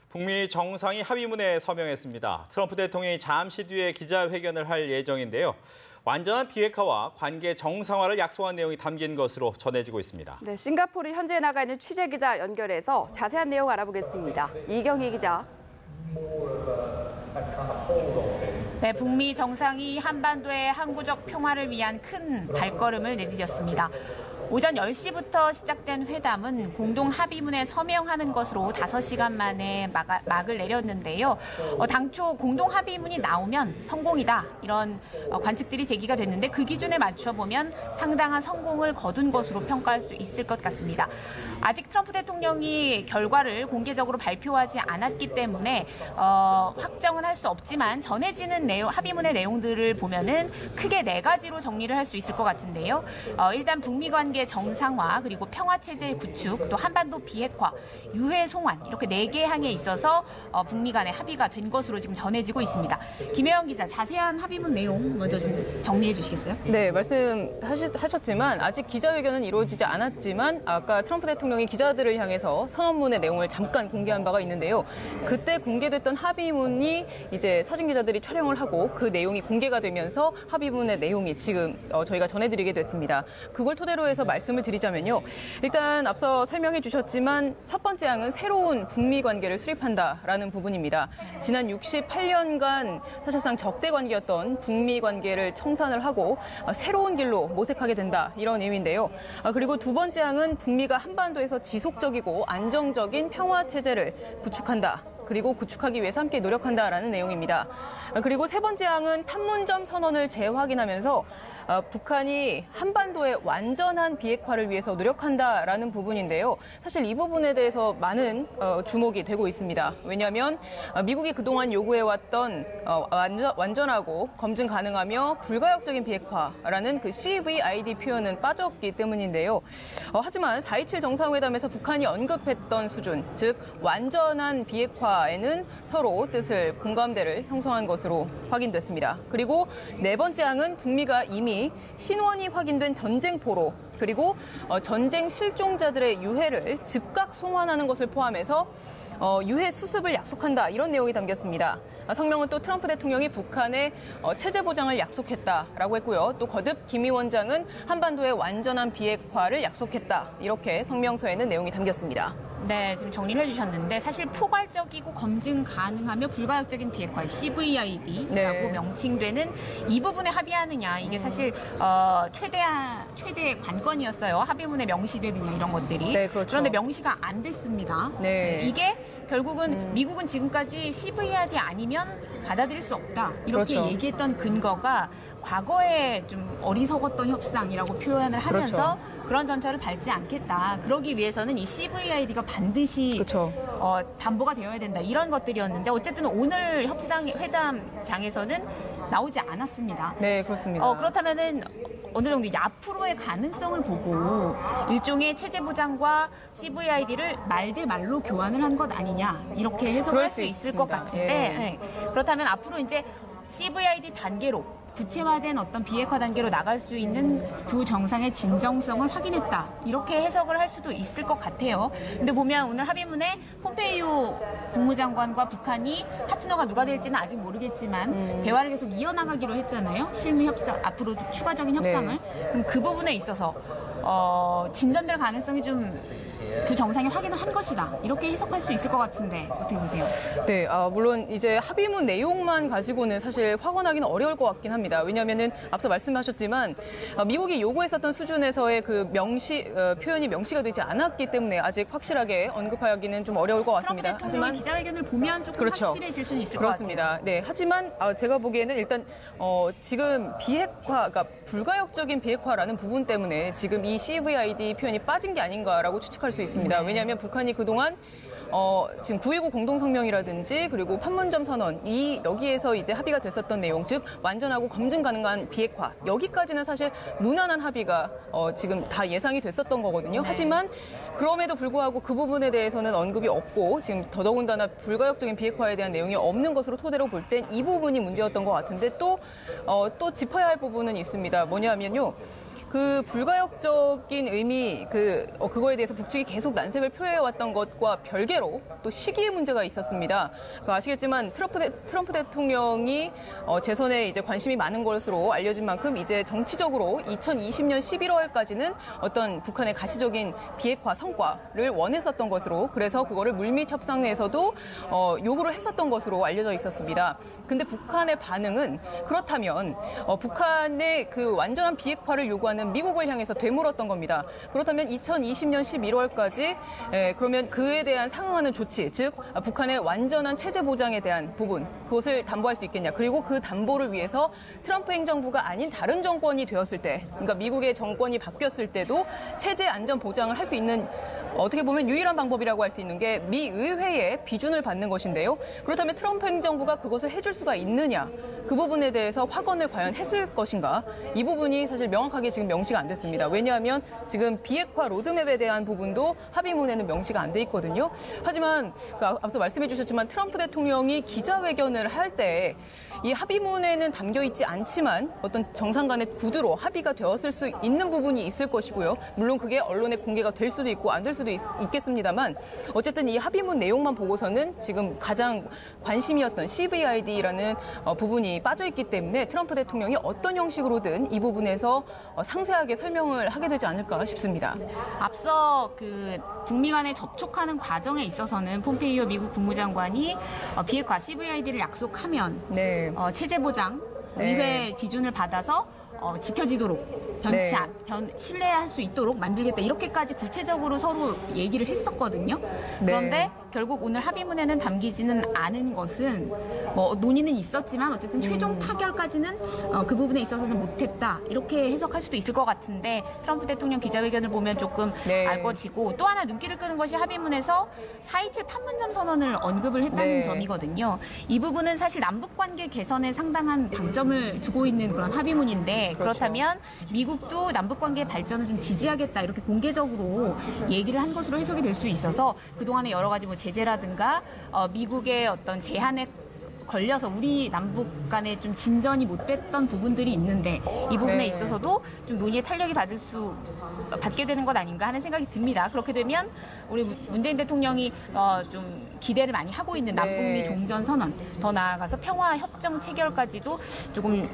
북미 정상이 합의문에 서명했습니다. 트럼프 대통령이 잠시 뒤에 기자회견을 할 예정인데요. 완전한 비핵화와 관계 정상화를 약속한 내용이 담긴 것으로 전해지고 있습니다. 네, 싱가포르 현지에 나가 있는 취재기자 연결해서 자세한 내용 알아보겠습니다. 이경희 기자. 네, 북미 정상이 한반도의 항구적 평화를 위한 큰 발걸음을 내디뎠습니다. 오전 10시부터 시작된 회담은 공동 합의문에 서명하는 것으로 5시간 만에 막을 내렸는데요. 당초 공동 합의문이 나오면 성공이다, 이런 관측들이 제기가 됐는데 그 기준에 맞춰보면 상당한 성공을 거둔 것으로 평가할 수 있을 것 같습니다. 아직 트럼프 대통령이 결과를 공개적으로 발표하지 않았기 때문에 확정은 할 수 없지만 전해지는 합의문의 내용들을 보면은 크게 4가지로 정리를 할 수 있을 것 같은데요. 일단 북미 관계 정상화, 그리고 평화체제 구축, 또 한반도 비핵화, 유해 송환, 이렇게 4개 항에 있어서 북미 간의 합의가 된 것으로 지금 전해지고 있습니다. 김혜영 기자, 자세한 합의문 내용 먼저 좀 정리해 주시겠어요? 네, 말씀하셨지만 아직 기자회견은 이루어지지 않았지만 아까 트럼프 대통령이 기자들을 향해서 선언문의 내용을 잠깐 공개한 바가 있는데요. 그때 공개됐던 합의문이 이제 사진기자들이 촬영을 하고 그 내용이 공개가 되면서 합의문의 내용이 지금 저희가 전해드리게 됐습니다. 그걸 토대로 해서 말씀을 드리자면요. 일단 앞서 설명해 주셨지만 첫 번째 항은 새로운 북미 관계를 수립한다라는 부분입니다. 지난 68년간 사실상 적대 관계였던 북미 관계를 청산을 하고 새로운 길로 모색하게 된다, 이런 의미인데요. 그리고 두 번째 항은 북미가 한반도에서 지속적이고 안정적인 평화 체제를 구축한다. 그리고 구축하기 위해서 함께 노력한다라는 내용입니다. 그리고 세 번째 항은 판문점 선언을 재확인하면서 북한이 한반도의 완전한 비핵화를 위해서 노력한다라는 부분인데요. 사실 이 부분에 대해서 많은 주목이 되고 있습니다. 왜냐하면 미국이 그동안 요구해왔던 완전하고 검증 가능하며 불가역적인 비핵화라는 그 CVID 표현은 빠졌기 때문인데요. 하지만 4.27 정상회담에서 북한이 언급했던 수준, 즉 완전한 비핵화에는 서로 뜻을, 공감대를 형성한 것으로 확인됐습니다. 그리고 네 번째 항은 북미가 이미 신원이 확인된 전쟁포로, 그리고 전쟁 실종자들의 유해를 즉각 송환하는 것을 포함해서 유해 수습을 약속한다, 이런 내용이 담겼습니다. 성명은 또 트럼프 대통령이 북한의 체제 보장을 약속했다라고 했고요. 또 거듭 김 위원장은 한반도의 완전한 비핵화를 약속했다, 이렇게 성명서에는 내용이 담겼습니다. 네, 지금 정리를 해주셨는데 사실 포괄적이고 검증 가능하며 불가역적인 비핵화, CVID라고 명칭되는 이 부분에 합의하느냐, 이게 사실 최대의 관건이었어요. 합의문에 명시되느냐, 이런 것들이. 네, 그렇죠. 그런데 명시가 안 됐습니다. 네. 이게 결국은 미국은 지금까지 CVID 아니면 받아들일 수 없다, 이렇게 그렇죠. 얘기했던 근거가 과거에 좀 어리석었던 협상이라고 표현을 하면서 그렇죠. 그런 전철을 밟지 않겠다. 그러기 위해서는 이 CVID가 반드시 그렇죠. 담보가 되어야 된다, 이런 것들이었는데 어쨌든 오늘 회담장에서는 나오지 않았습니다. 네, 그렇습니다. 그렇다면은 어느 정도 이제 앞으로의 가능성을 보고 일종의 체제 보장과 CVID를 말 대 말로 교환을 한 것 아니냐, 이렇게 해석할 수 있을 것 같은데, 네. 그렇다면 앞으로 이제 CVID 단계로 구체화된 어떤 비핵화 단계로 나갈 수 있는 두 정상의 진정성을 확인했다, 이렇게 해석을 할 수도 있을 것 같아요. 근데 보면 오늘 합의문에 폼페이오 국무장관과 북한이 파트너가 누가 될지는 아직 모르겠지만 대화를 계속 이어나가기로 했잖아요. 실무 협상, 앞으로 추가적인 협상을. 네. 그럼 그 부분에 있어서 진전될 가능성이 좀 두 정상이 확인을 한 것이다, 이렇게 해석할 수 있을 것 같은데 어떻게 보세요? 네, 물론 이제 합의문 내용만 가지고는 사실 확언하기는 어려울 것 같긴 합니다. 왜냐하면은 앞서 말씀하셨지만 미국이 요구했었던 수준에서의 그 표현이 명시가 되지 않았기 때문에 아직 확실하게 언급하기는 좀 어려울 것 같습니다. 하지만 기자회견을 보면 조금 그렇죠. 확실해질 수는 있을 그렇습니다. 것 같아요. 네, 하지만 제가 보기에는 일단 지금 그러니까 불가역적인 비핵화라는 부분 때문에 지금 이 CVID 표현이 빠진 게 아닌가라고 추측할 수 있습니다. 왜냐하면 북한이 그동안 지금 9.19 공동성명이라든지 그리고 판문점 선언, 여기에서 이제 합의가 됐었던 내용, 즉 완전하고 검증 가능한 비핵화, 여기까지는 사실 무난한 합의가 지금 다 예상이 됐었던 거거든요. 네. 하지만 그럼에도 불구하고 그 부분에 대해서는 언급이 없고 지금 더더군다나 불가역적인 비핵화에 대한 내용이 없는 것으로 토대로 볼 땐 이 부분이 문제였던 것 같은데 또 짚어야 할 부분은 있습니다. 뭐냐면요. 그 불가역적인 의미, 그거에 대해서 북측이 계속 난색을 표해왔던 것과 별개로 또 시기의 문제가 있었습니다. 아시겠지만 트럼프 대통령이 재선에 이제 관심이 많은 것으로 알려진 만큼 이제 정치적으로 2020년 11월까지는 어떤 북한의 가시적인 비핵화 성과를 원했었던 것으로, 그래서 그거를 물밑 협상에서도 요구를 했었던 것으로 알려져 있었습니다. 근데 북한의 반응은 그렇다면 북한의 그 완전한 비핵화를 요구하는 미국을 향해서 되물었던 겁니다. 그렇다면 2020년 11월까지 그러면 그에 대한 상응하는 조치, 즉 북한의 완전한 체제 보장에 대한 부분, 그것을 담보할 수 있겠냐. 그리고 그 담보를 위해서 트럼프 행정부가 아닌 다른 정권이 되었을 때, 그러니까 미국의 정권이 바뀌었을 때도 체제 안전 보장을 할 수 있는, 어떻게 보면 유일한 방법이라고 할 수 있는 게 미 의회의 비준을 받는 것인데요. 그렇다면 트럼프 행정부가 그것을 해줄 수가 있느냐, 그 부분에 대해서 확언을 과연 했을 것인가, 이 부분이 사실 명확하게 지금 명시가 안 됐습니다. 왜냐하면 지금 비핵화 로드맵에 대한 부분도 합의문에는 명시가 안 돼 있거든요. 하지만 앞서 말씀해 주셨지만 트럼프 대통령이 기자회견을 할 때 이 합의문에는 담겨 있지 않지만 어떤 정상 간의 구두로 합의가 되었을 수 있는 부분이 있을 것이고요. 물론 그게 언론에 공개가 될 수도 있고 안 될 수도 있겠습니다만, 어쨌든 이 합의문 내용만 보고서는 지금 가장 관심이었던 CVID라는 부분이 빠져 있기 때문에 트럼프 대통령이 어떤 형식으로든 이 부분에서 상세하게 설명을 하게 되지 않을까 싶습니다. 앞서 그 북미 간에 접촉하는 과정에 있어서는 폼페이오 미국 국무장관이 비핵화 CVID를 약속하면 네. 체제 보장 네. 의회 기준을 받아서 지켜지도록 변치 신뢰할 수 있도록 만들겠다, 이렇게까지 구체적으로 서로 얘기를 했었거든요. 그런데 결국 오늘 합의문에는 담기지는 않은 것은 논의는 있었지만 어쨌든 최종 타결까지는 그 부분에 있어서는 못했다, 이렇게 해석할 수도 있을 것 같은데, 트럼프 대통령 기자회견을 보면 조금 알거지고, 또 하나 눈길을 끄는 것이 합의문에서 4.27 판문점 선언을 언급을 했다는 점이거든요. 이 부분은 사실 남북관계 개선에 상당한 방점을 두고 있는 그런 합의문인데, 그렇다면 미국도 남북관계 발전을 좀 지지하겠다, 이렇게 공개적으로 얘기를 한 것으로 해석이 될 수 있어서 그동안에 여러 가지 제재라든가 미국의 어떤 제한에 걸려서 우리 남북 간에 좀 진전이 못 됐던 부분들이 있는데, 이 부분에 있어서도 좀 논의의 탄력이 받게 되는 것 아닌가 하는 생각이 듭니다. 그렇게 되면 우리 문재인 대통령이 좀 기대를 많이 하고 있는 남북미 종전 선언, 더 나아가서 평화 협정 체결까지도 조금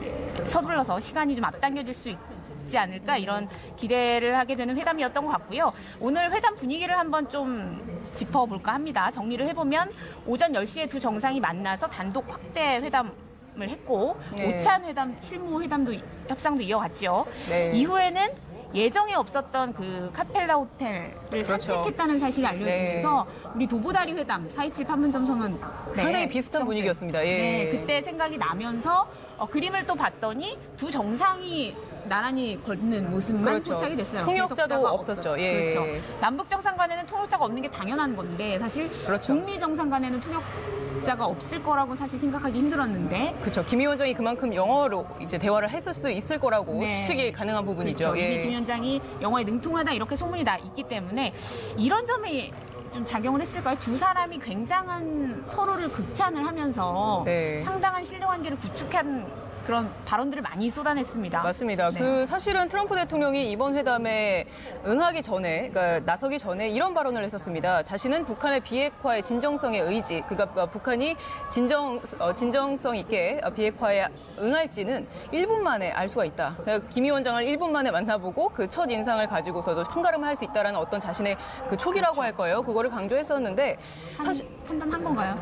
서둘러서 시간이 좀 앞당겨질 수 있지 않을까, 이런 기대를 하게 되는 회담이었던 것 같고요. 오늘 회담 분위기를 한번 좀 짚어볼까 합니다. 정리를 해보면 오전 10시에 두 정상이 만나서 단독 확대 회담을 했고, 오찬 회담, 실무 회담도 협상도 이어갔죠. 이후에는 예정에 없었던 그 카펠라 호텔을 산책했다는 사실이 알려지면서 우리 도보다리 회담, 4.27 판문점 선언 상당히 비슷한 분위기였습니다. 그때 생각이 나면서 그림을 또 봤더니 두 정상이 나란히 걷는 모습만 포착이 됐어요. 통역자도 없었죠. 그렇죠. 남북 정상 간에는 통역자가 없는 게 당연한 건데, 사실 북미 정상 간에는 통역자가 없을 거라고 사실 생각하기 힘들었는데, 그렇죠. 김 위원장이 그만큼 영어로 이제 대화를 했을 수 있을 거라고 추측이 가능한 부분이죠. 그렇죠. 이미 김 위원장이 영어에 능통하다, 이렇게 소문이 나 있기 때문에 이런 점이 좀 작용을 했을까요? 두 사람이 굉장한 서로를 극찬을 하면서 상당한 신뢰관계를 구축한 그런 발언들을 많이 쏟아냈습니다. 맞습니다. 그 사실은 트럼프 대통령이 이번 회담에 응하기 전에, 그러니까 나서기 전에 이런 발언을 했었습니다. 자신은 북한의 비핵화의 진정성의 의지, 그러니까 북한이 진정성 있게 비핵화에 응할지는 1분 만에 알 수가 있다. 김 위원장을 1분 만에 만나보고 그 첫 인상을 가지고서도 판가름을 할 수 있다라는 어떤 자신의 그 촉이라고 할까요? 그거를 강조했었는데, 사실 판단한 건가요?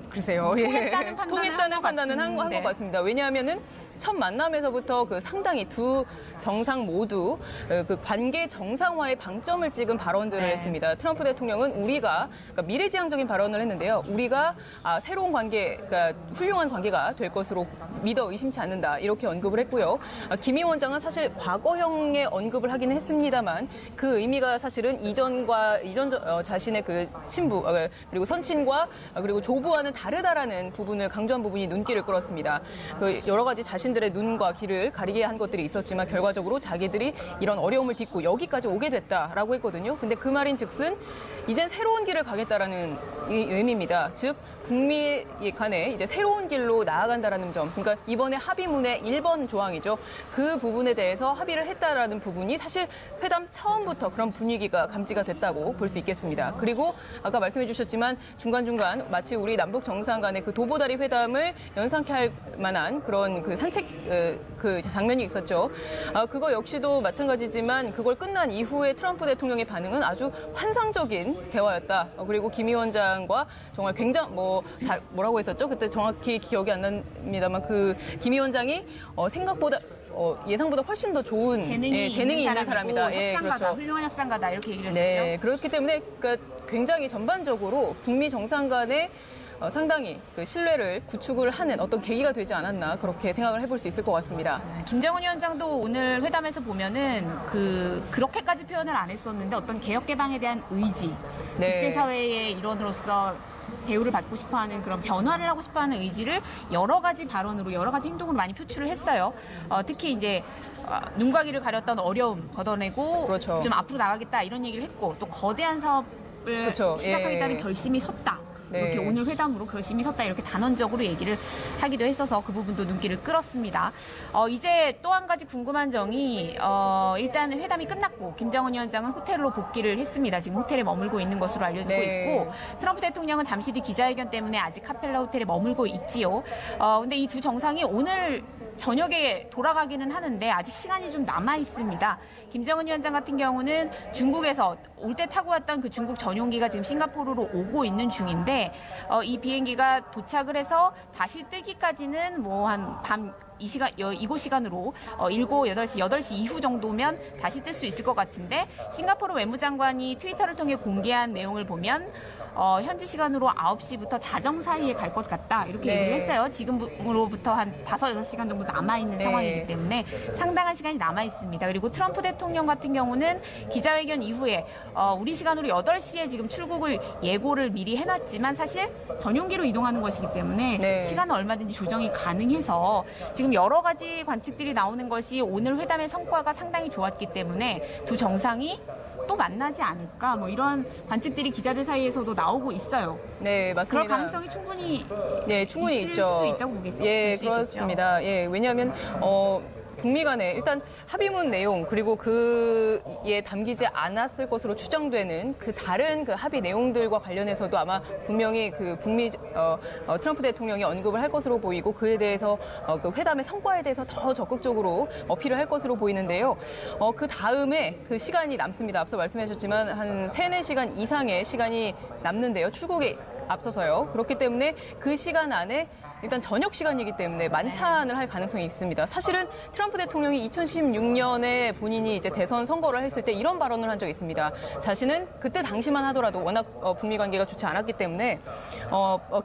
글쎄요. 통했다는 판단은 한 것 같습니다. 왜냐하면은 첫 만남에서부터 그 상당히 두 정상 모두 그 관계 정상화의 방점을 찍은 발언들을 했습니다. 트럼프 대통령은 그러니까 미래지향적인 발언을 했는데요. 우리가 새로운 관계, 그러니까 훌륭한 관계가 될 것으로 믿어 의심치 않는다, 이렇게 언급을 했고요. 김 위원장은 사실 과거형의 언급을 하기는 했습니다만, 그 의미가 사실은 이전 자신의 그 친부 그리고 선친과 북한과 그리고 조부와는 다르다라는 부분을 강조한 부분이 눈길을 끌었습니다. 그 여러 가지 자신들의 눈과 귀를 가리게 한 것들이 있었지만 결과적으로 자기들이 이런 어려움을 딛고 여기까지 오게 됐다라고 했거든요. 근데 그 말인즉슨 이젠 새로운 길을 가겠다라는 의미입니다. 즉 북미 간에 이제 새로운 길로 나아간다라는 점. 그러니까 이번에 합의문의 1번 조항이죠. 그 부분에 대해서 합의를 했다라는 부분이 사실 회담 처음부터 그런 분위기가 감지가 됐다고 볼 수 있겠습니다. 그리고 아까 말씀해 주셨지만 중간중간 마치 우리 남북 정상 간의 그 도보다리 회담을 연상케 할 만한 그런 그 산책 그 장면이 있었죠. 그거 역시도 마찬가지지만 그걸 끝난 이후에 트럼프 대통령의 반응은 아주 환상적인 대화였다. 그리고 김 위원장과 정말 굉장히 뭐라고 했었죠? 그때 정확히 기억이 안 납니다만 그 김 위원장이 생각보다 예상보다 훨씬 더 좋은 재능이 있는 사람이다. 협상가다, 그렇죠. 훌륭한 협상가다 이렇게 얘기를 했었죠. 네, 그렇기 때문에 그러니까 굉장히 전반적으로 북미 정상 간의 상당히 그 신뢰를 구축을 하는 어떤 계기가 되지 않았나 그렇게 생각을 해볼 수 있을 것 같습니다. 김정은 위원장도 오늘 회담에서 보면은 그렇게까지 표현을 안 했었는데 어떤 개혁 개방에 대한 의지, 네. 국제사회의 일원으로서 대우를 받고 싶어하는 그런 변화를 하고 싶어하는 의지를 여러 가지 발언으로 여러 가지 행동으로 많이 표출을 했어요. 특히 이제 눈과 귀를 가렸던 어려움 걷어내고 그렇죠. 좀 앞으로 나가겠다 이런 얘기를 했고 또 거대한 사업을 그렇죠. 시작하겠다는 예. 결심이 섰다. 네. 이렇게 오늘 회담으로 결심이 섰다 이렇게 단언적으로 얘기를 하기도 했어서 그 부분도 눈길을 끌었습니다. 이제 또 한 가지 궁금한 점이 일단 회담이 끝났고 김정은 위원장은 호텔로 복귀를 했습니다. 지금 호텔에 머물고 있는 것으로 알려지고 네. 있고 트럼프 대통령은 잠시 뒤 기자회견 때문에 아직 카펠라 호텔에 머물고 있지요. 근데 이 두 정상이 오늘 저녁에 돌아가기는 하는데 아직 시간이 좀 남아 있습니다. 김정은 위원장 같은 경우는 중국에서 올 때 타고 왔던 그 중국 전용기가 지금 싱가포르로 오고 있는 중인데 이 비행기가 도착을 해서 다시 뜨기까지는 뭐 한 밤 이곳 시간으로 7, 8시 이후 정도면 다시 뜰 수 있을 것 같은데 싱가포르 외무장관이 트위터를 통해 공개한 내용을 보면 현지 시간으로 9시부터 자정 사이에 갈 것 같다 이렇게 네. 얘기를 했어요. 지금으로부터 한 5, 6시간 정도 남아있는 네. 상황이기 때문에 상당한 시간이 남아있습니다. 그리고 트럼프 대통령 같은 경우는 기자회견 이후에 우리 시간으로 8시에 지금 출국을 예고를 미리 해놨지만 사실 전용기로 이동하는 것이기 때문에 네. 시간은 얼마든지 조정이 가능해서 지금 여러 가지 관측들이 나오는 것이 오늘 회담의 성과가 상당히 좋았기 때문에 두 정상이 또 만나지 않을까 뭐 이런 관측들이 기자들 사이에서도 나오고 있어요. 네, 맞습니다. 그럴 가능성이 충분히 있을 있죠. 수 있다고 보겠죠. 예, 그렇습니다. 예, 왜냐하면 북미 간에 일단 합의문 내용 그리고 그에 담기지 않았을 것으로 추정되는 그 다른 그 합의 내용들과 관련해서도 아마 분명히 그 북미 트럼프 대통령이 언급을 할 것으로 보이고 그에 대해서 그 회담의 성과에 대해서 더 적극적으로 어필을 할 것으로 보이는데요. 그 다음에 그 시간이 남습니다. 앞서 말씀하셨지만 한 3, 4시간 이상의 시간이 남는데요. 출국에 앞서서요. 그렇기 때문에 그 시간 안에 일단 저녁 시간이기 때문에 만찬을 할 가능성이 있습니다. 사실은 트럼프 대통령이 2016년에 본인이 이제 대선 선거를 했을 때 이런 발언을 한 적이 있습니다. 자신은 그때 당시만 하더라도 워낙 북미 관계가 좋지 않았기 때문에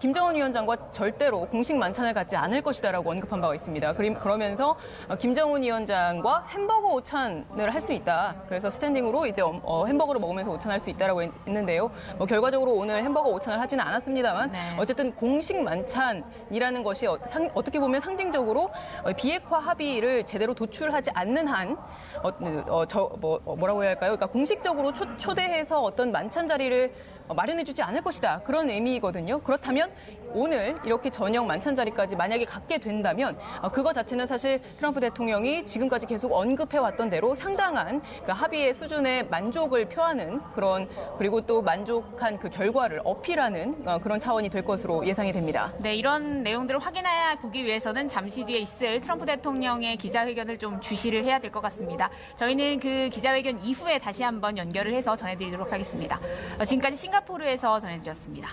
김정은 위원장과 절대로 공식 만찬을 갖지 않을 것이다라고 언급한 바가 있습니다. 그러면서 김정은 위원장과 햄버거 오찬을 할 수 있다. 그래서 스탠딩으로 이제 햄버거를 먹으면서 오찬할 수 있다라고 했는데요. 결과적으로 오늘 햄버거 오찬을 하지는 않았습니다만 네. 어쨌든 공식 만찬이라는 것이 어떻게 보면 상징적으로 비핵화 합의를 제대로 도출하지 않는 한 뭐라고 해야 할까요? 그러니까 공식적으로 초대해서 어떤 만찬 자리를 마련해주지 않을 것이다. 그런 의미거든요. 그렇다면 오늘 이렇게 저녁 만찬 자리까지 만약에 갖게 된다면 그거 자체는 사실 트럼프 대통령이 지금까지 계속 언급해왔던 대로 상당한 그 합의의 수준에 만족을 표하는 그리고 또 만족한 그 결과를 어필하는 그런 차원이 될 것으로 예상이 됩니다. 네, 이런 내용들을 확인해 보기 위해서는 잠시 뒤에 있을 트럼프 대통령의 기자회견을 좀 주시를 해야 될 것 같습니다. 저희는 그 기자회견 이후에 다시 한번 연결을 해서 전해드리도록 하겠습니다. 지금까지 싱가포르에서 전해드렸습니다.